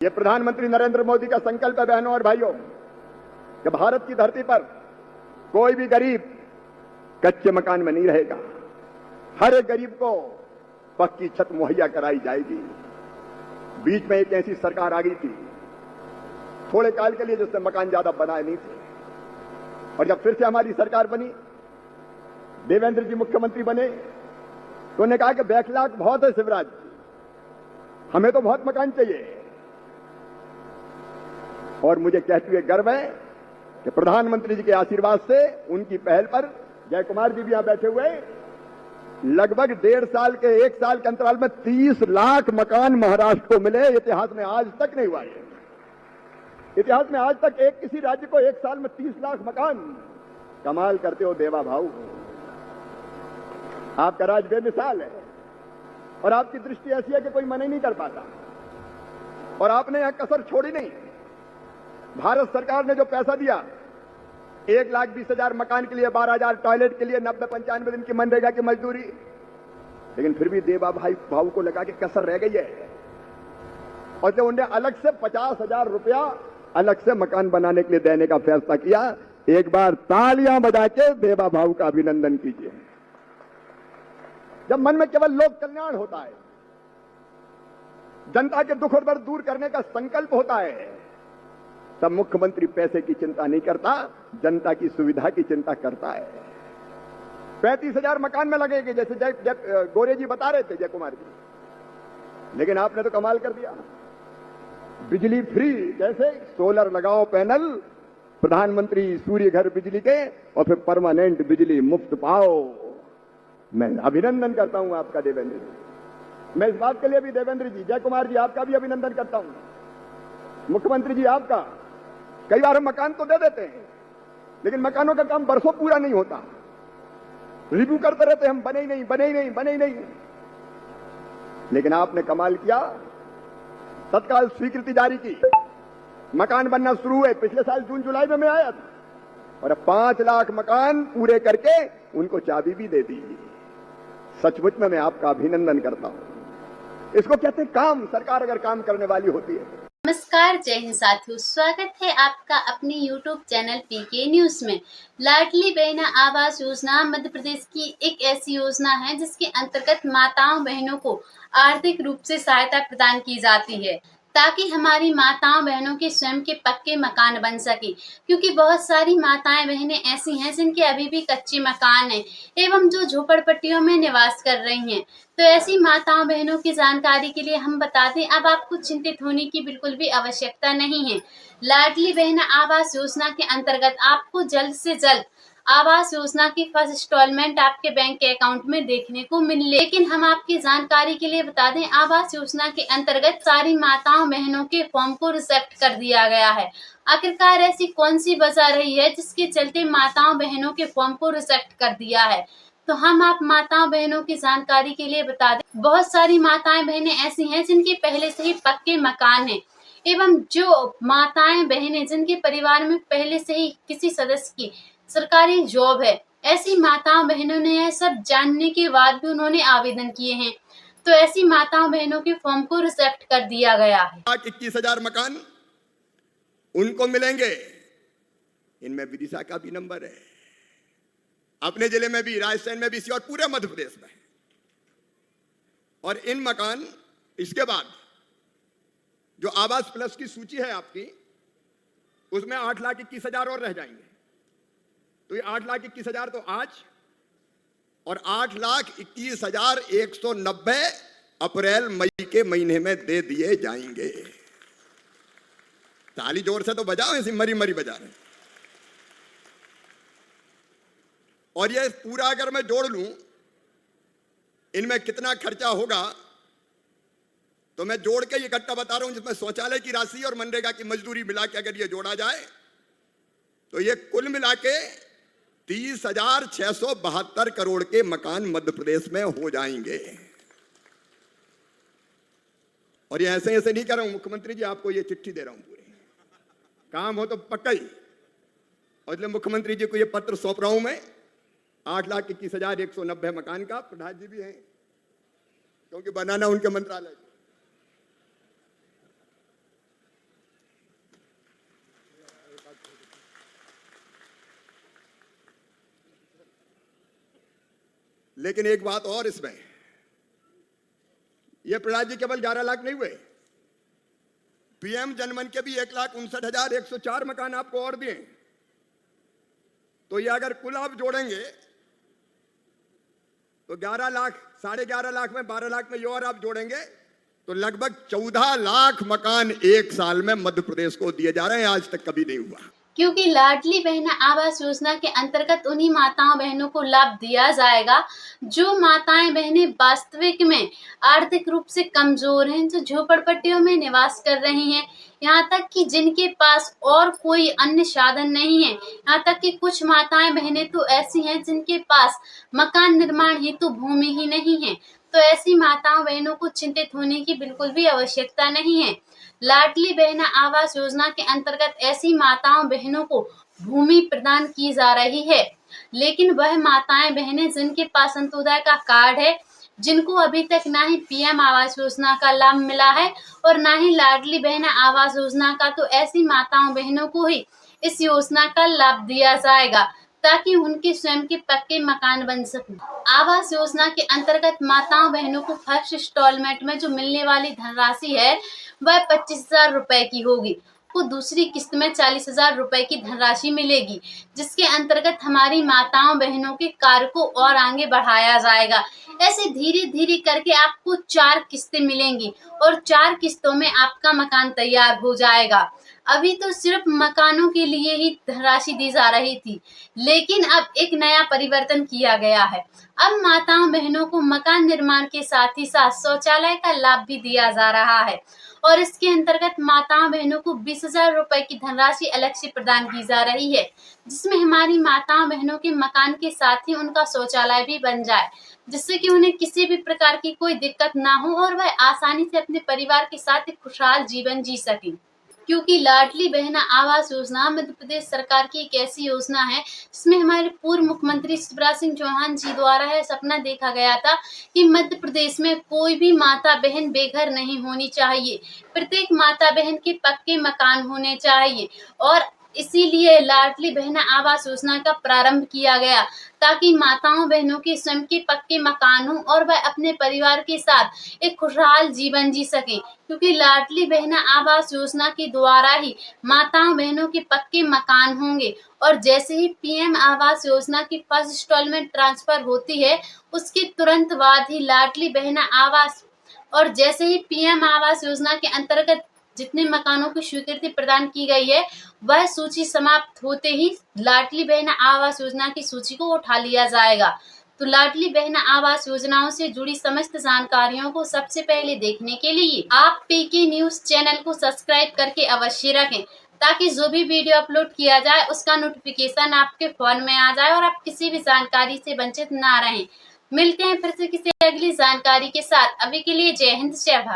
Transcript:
ये प्रधानमंत्री नरेंद्र मोदी का संकल्प है बहनों और भाइयों कि भारत की धरती पर कोई भी गरीब कच्चे मकान में नहीं रहेगा। हर एक गरीब को पक्की छत मुहैया कराई जाएगी। बीच में एक ऐसी सरकार आ गई थी थोड़े काल के लिए जिसने मकान ज्यादा बनाए नहीं थे, और जब फिर से हमारी सरकार बनी, देवेंद्र जी मुख्यमंत्री बने, तो उन्होंने कहा कि बैकलॉग बहुत है शिवराज, हमें तो बहुत मकान चाहिए। और मुझे कहते हुए गर्व है कि प्रधानमंत्री जी के आशीर्वाद से, उनकी पहल पर, जय कुमार जी भी यहां बैठे हुए, लगभग 1.5 साल के 1 साल के अंतराल में 30 लाख मकान महाराष्ट्र को मिले। इतिहास में आज तक नहीं हुआ है। इतिहास में आज तक एक किसी राज्य को 1 साल में 30 लाख मकान। कमाल करते हो देवा भाऊ, आपका राज बेमिसाल है और आपकी दृष्टि ऐसी है कि कोई मना ही नहीं कर पाता। और आपने यहां कसर छोड़ी नहीं। भारत सरकार ने जो पैसा दिया, 1,20,000 मकान के लिए, 12,000 टॉयलेट के लिए, 90-95 दिन की मनरेगा की मजदूरी, लेकिन फिर भी देवा भाऊ को लगा कि कसर रह गई है। और जब उन्हें अलग से 50,000 रुपया अलग से मकान बनाने के लिए देने का फैसला किया, एक बार तालियां बजा के देवा भाऊ का अभिनंदन कीजिए। जब मन में केवल लोक कल्याण होता है, जनता के दुख और दर्द दूर करने का संकल्प होता है, तब मुख्यमंत्री पैसे की चिंता नहीं करता, जनता की सुविधा की चिंता करता है। 35,000 मकान में लगेंगे, जैसे गोरे जी बता रहे थे, जय कुमार जी। लेकिन आपने तो कमाल कर दिया, बिजली फ्री। कैसे? सोलर लगाओ पैनल, प्रधानमंत्री सूर्य घर बिजली के, और फिर परमानेंट बिजली मुफ्त पाओ। मैं अभिनंदन करता हूं आपका देवेंद्र जी। मैं इस बात के लिए भी देवेंद्र जी, जय कुमार जी, आपका भी अभिनंदन करता हूं। मुख्यमंत्री जी आपका, कई बार हम मकान तो दे देते हैं, लेकिन मकानों का काम बरसों पूरा नहीं होता। रिव्यू करते रहते हम, बने ही नहीं, बने ही नहीं, बने ही नहीं। लेकिन आपने कमाल किया, तत्काल स्वीकृति जारी की, मकान बनना शुरू हुए। पिछले साल जून जुलाई में मैं आया था, और अब 5 लाख मकान पूरे करके उनको चाबी भी दे दी। सचमुच में मैं आपका अभिनंदन करता हूं। इसको कहते हैं काम। सरकार अगर काम करने वाली होती है। नमस्कार, जय हिंद साथियों, स्वागत है आपका अपने YouTube चैनल पीके न्यूज में। लाडली बहना आवास योजना मध्य प्रदेश की एक ऐसी योजना है जिसके अंतर्गत माताओं बहनों को आर्थिक रूप से सहायता प्रदान की जाती है, ताकि हमारी माताओं बहनों के स्वयं के पक्के मकान बन सके। क्योंकि बहुत सारी माताएं बहनें ऐसी हैं जिनके अभी भी कच्चे मकान हैं एवं जो झोपड़पट्टियों में निवास कर रही हैं। तो ऐसी माताओं बहनों की जानकारी के लिए हम बता दें, अब आपको चिंतित होने की बिल्कुल भी आवश्यकता नहीं है। लाडली बहना आवास योजना के अंतर्गत आपको जल्द से जल्द आवास योजना की फर्स्ट इंस्टॉलमेंट आपके बैंक के अकाउंट में देखने को मिले। लेकिन हम आपकी जानकारी के लिए बता दें, आवास योजना के अंतर्गत सारी माताओं बहनों के फॉर्म को रिजेक्ट कर दिया गया है। आखिरकार ऐसी कौन सी वजह रही है जिसके चलते माताओं बहनों के फॉर्म को रिजेक्ट कर दिया है? तो हम आप माताओं बहनों की जानकारी के लिए बता दें, बहुत सारी माताएं बहनें ऐसी हैं जिनके पहले से ही पक्के मकान हैं, एवं जो माताएं बहनें जिनके परिवार में पहले से ही किसी सदस्य की सरकारी जॉब है, ऐसी माताओं बहनों ने यह सब जानने के बाद भी उन्होंने आवेदन किए हैं। तो ऐसी माताओं बहनों के फॉर्म को रिजेक्ट कर दिया गया है। 21,000 मकान उनको मिलेंगे। इनमें विदिशा का भी नंबर है, अपने जिले में भी, राजस्थान में भी, और पूरे मध्य प्रदेश में। और इन मकान, इसके बाद जो आवास प्लस की सूची है आपकी, उसमें 8,21,000 और रह जाएंगे। तो ये 8,21,000 तो आज, और 8,21,190 अप्रैल मई के महीने में दे दिए जाएंगे। ताली जोर से तो बजाओ, ऐसी मरी मरी बजा रहे। और ये पूरा अगर मैं जोड़ लूं, इनमें कितना खर्चा होगा, तो मैं जोड़ के इकट्ठा बता रहा हूं, जिसमें शौचालय की राशि और मनरेगा की मजदूरी मिला के अगर ये जोड़ा जाए, तो ये कुल मिला के 30,672 करोड़ के मकान मध्य प्रदेश में हो जाएंगे। और ये ऐसे ऐसे नहीं कर रहा हूं, मुख्यमंत्री जी आपको ये चिट्ठी दे रहा हूं, पूरी काम हो तो पक्का ही। और इसलिए मुख्यमंत्री जी को ये पत्र सौंप रहा हूं मैं, 8,21,190 मकान का। प्रधान जी भी हैं, क्योंकि बनाना उनके मंत्रालय। लेकिन एक बात और इसमें, ये प्रहलाद जी केवल 11 लाख नहीं हुए, पीएम जनमन के भी 1,59,104 मकान आपको और दिए। तो ये अगर कुल आप जोड़ेंगे तो 11 लाख, 11.5 लाख में 12 लाख में ये और आप जोड़ेंगे तो लगभग 14 लाख मकान एक साल में मध्य प्रदेश को दिए जा रहे हैं। आज तक कभी नहीं हुआ। क्योंकि लाडली बहन आवास योजना के अंतर्गत उन्हीं माताओं बहनों को लाभ दिया जाएगा जो माताएं बहनें वास्तविक में आर्थिक रूप से कमजोर हैं, जो झोपड़पट्टियों में निवास कर रही हैं, यहाँ तक कि जिनके पास और कोई अन्य साधन नहीं है। यहाँ तक कि कुछ माताएं बहनें तो ऐसी हैं जिनके पास मकान निर्माण हेतु भूमि ही नहीं है। तो ऐसी माताओं बहनों को चिंतित होने की बिल्कुल भी आवश्यकता नहीं है। लाडली बहन आवास योजना के अंतर्गत ऐसी माताओं बहनों को भूमि प्रदान की जा रही है, लेकिन वह माताएं बहनें जिनके पास अंत्योदय का कार्ड है, जिनको अभी तक ना ही पीएम आवास योजना का लाभ मिला है और ना ही लाडली बहन आवास योजना का, तो ऐसी माताओं बहनों को ही इस योजना का लाभ दिया जाएगा ताकि उनके स्वयं के पक्के मकान बन सकें। आवास योजना के अंतर्गत माताओं बहनों को फर्स्ट इंस्टॉलमेंट में जो मिलने वाली धनराशि है वह 25,000 रुपए की होगी। को दूसरी किस्त में 40,000 रुपए की धनराशि मिलेगी, जिसके अंतर्गत हमारी माताओं बहनों के कार्य को और आगे बढ़ाया जाएगा। ऐसे धीरे धीरे करके आपको 4 किस्तें मिलेंगी और 4 किस्तों में आपका मकान तैयार हो जाएगा। अभी तो सिर्फ मकानों के लिए ही धनराशि दी जा रही थी, लेकिन अब एक नया परिवर्तन किया गया है। अब माताओं बहनों को मकान निर्माण के साथ ही साथ शौचालय का लाभ भी दिया जा रहा है और इसके अंतर्गत माताओं बहनों को 20,000 रुपए की धनराशि अलग से प्रदान की जा रही है, जिसमें हमारी माताओं बहनों के मकान के साथ ही उनका शौचालय भी बन जाए, जिससे कि उन्हें किसी भी प्रकार की कोई दिक्कत ना हो और वह आसानी से अपने परिवार के साथ एक खुशहाल जीवन जी सकें। क्योंकि लाडली बहन आवास योजना मध्य प्रदेश सरकार की एक ऐसी योजना है जिसमें हमारे पूर्व मुख्यमंत्री शिवराज सिंह चौहान जी द्वारा यह सपना देखा गया था कि मध्य प्रदेश में कोई भी माता बहन बेघर नहीं होनी चाहिए, प्रत्येक माता बहन के पक्के मकान होने चाहिए और इसीलिए लाडली बहन आवास योजना का प्रारंभ किया गया ताकि माताओं बहनों के स्वयं के पक्के मकान हो और वह अपने परिवार के साथ एक खुशहाल जीवन जी सके। क्योंकि लाडली बहन आवास योजना के द्वारा ही माताओं बहनों के पक्के मकान होंगे और जैसे ही पीएम आवास योजना की फर्स्ट इंस्टॉलमेंट ट्रांसफर होती है उसके तुरंत बाद ही लाडली बहन आवास और जैसे ही पीएम आवास योजना के अंतर्गत जितने मकानों की स्वीकृति प्रदान की गई है वह सूची समाप्त होते ही लाडली बहन आवास योजना की सूची को उठा लिया जाएगा। तो लाडली बहन आवास योजनाओं से जुड़ी समस्त जानकारियों को सबसे पहले देखने के लिए आप पीके न्यूज चैनल को सब्सक्राइब करके अवश्य रखें ताकि जो भी वीडियो अपलोड किया जाए उसका नोटिफिकेशन आपके फोन में आ जाए और आप किसी भी जानकारी से वंचित ना रहें। मिलते हैं फिर से किसी अगली जानकारी के साथ। अभी के लिए जय हिंद जय भारत।